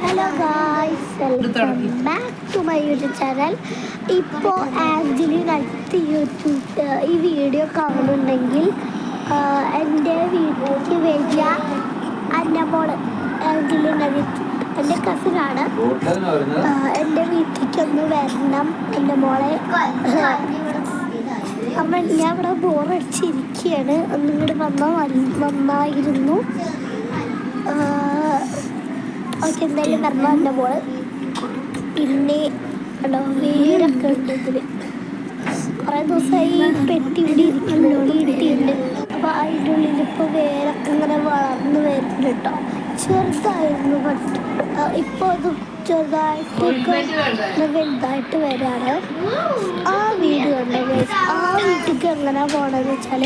Hello guys, welcome back to my YouTube channel. ഇപ്പോൾ Angelin അടുത്ത് ഈ വീഡിയോ കാണുന്നുണ്ടെങ്കിൽ എൻ്റെ വീട്ടിലേക്ക് വരിക. എൻ്റെ മോള് ആഞ്ചലിൻ എൻ്റെ കസിനാണ്. എൻ്റെ വീട്ടിലേക്ക് ഒന്ന് വരണം എൻ്റെ മോളെ. അപ്പം ഞാൻ ഇവിടെ ബോറടിച്ചിരിക്കുകയാണ്. ഒന്നിങ്ങോട്ട് വന്നാൽ നന്നായിരുന്നു. ഓക്കെ, എന്തായാലും വരണം എൻ്റെ മോള്. പിന്നെ വേരൊക്കെ ഉണ്ട് ഇതിൽ. കുറേ ദിവസമായി പെട്ടി ഇവിടെ ഇരിക്കുന്നു, വീട്ടിലുണ്ട്. അപ്പോൾ അതിൻ്റെ ഉള്ളിൽ ഇപ്പോൾ വേരൊക്കെ ഇങ്ങനെ വളർന്നു വരുന്നുണ്ട് കേട്ടോ. ചെറുതായിരുന്നു, ബട്ട് ഇപ്പോൾ അത് ചെറുതായിട്ടൊക്കെ വലുതായിട്ട് വരാണ്. ആ വീട് കണ്ടോ, ആ വീട്ടിലേക്ക് എങ്ങനെ പോകണമെന്ന് വെച്ചാൽ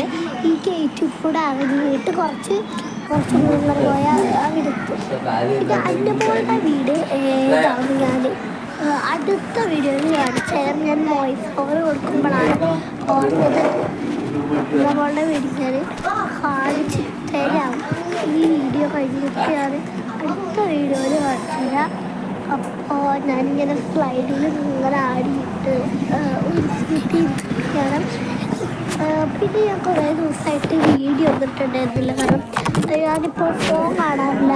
ഈ ഗേറ്റിൽ കൂടെ ഇറങ്ങിയിട്ട് കുറച്ച് ദൂരം പോയാൽ അവിടെത്തും. പിന്നെ എൻ്റെ മോളുടെ വീട് ഏതാണ് ഞാൻ അടുത്ത വീഡിയോയിൽ കാണിച്ചാൽ ഞാൻ വോയിസ് ഓവർ കൊടുക്കുമ്പോഴാണ് ഓർമ്മത്. നമ്മളുടെ വീട് ഞാൻ കാണിച്ച് തരാം. ഈ വീഡിയോ കഴിഞ്ഞിട്ടാണ് അടുത്ത വീഡിയോയിൽ കാണിച്ചു തരാം. അപ്പോൾ ഞാനിങ്ങനെ സ്ലൈഡിൽ ഇങ്ങനെ ആടിയിട്ട് ഉരുത്തിയിരിക്കണം. പിന്നെ ഞാൻ കുറേ ദിവസമായിട്ട് വീഡിയോ വന്നിട്ടുണ്ടായിരുന്നില്ല, കാരണം ഞാനിപ്പോൾ ഫോൺ കാണാറില്ല,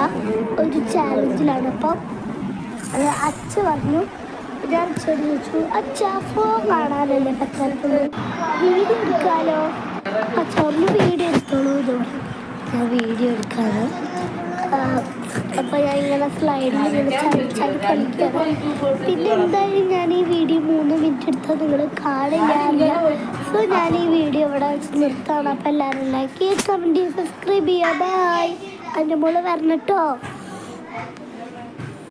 ഒരു ചാലഞ്ചിലാണ്. അപ്പം അച്ഛ പറഞ്ഞു, ഞാൻ അച്ഛനോട് ചോദിച്ചു, അച്ഛ ഫോൺ കാണാനല്ലേ പറ്റാത്തുള്ളൂ, വീഡിയോ എടുക്കാമല്ലോ. അച്ഛ ഒന്ന് വീഡിയോ എടുത്തോളൂ എന്ന് പറഞ്ഞു. ഞാൻ വീഡിയോ എടുക്കാറ്. അപ്പോൾ ഞാൻ ഇങ്ങനെ സ്ലൈഡിൽ ഇങ്ങനെ ചാടി കളിക്കുകയാണ്. പിന്നെ എന്തായാലും ഞാൻ ഈ വീഡിയോ 3 മിനിറ്റ് എടുത്താൽ നിങ്ങൾ കാണില്ല. സോ ഞാൻ ഈ വീഡിയോ ഇവിടെ വെച്ച് നിർത്താണ്. അപ്പോൾ എല്ലാവരും ലൈക്ക് ചെയ്യുക, കമൻറ്റ് ചെയ്യുക, സബ്സ്ക്രൈബ് ചെയ്യുക. ബൈ. എൻ്റെ മോള് വരണം കേട്ടോ.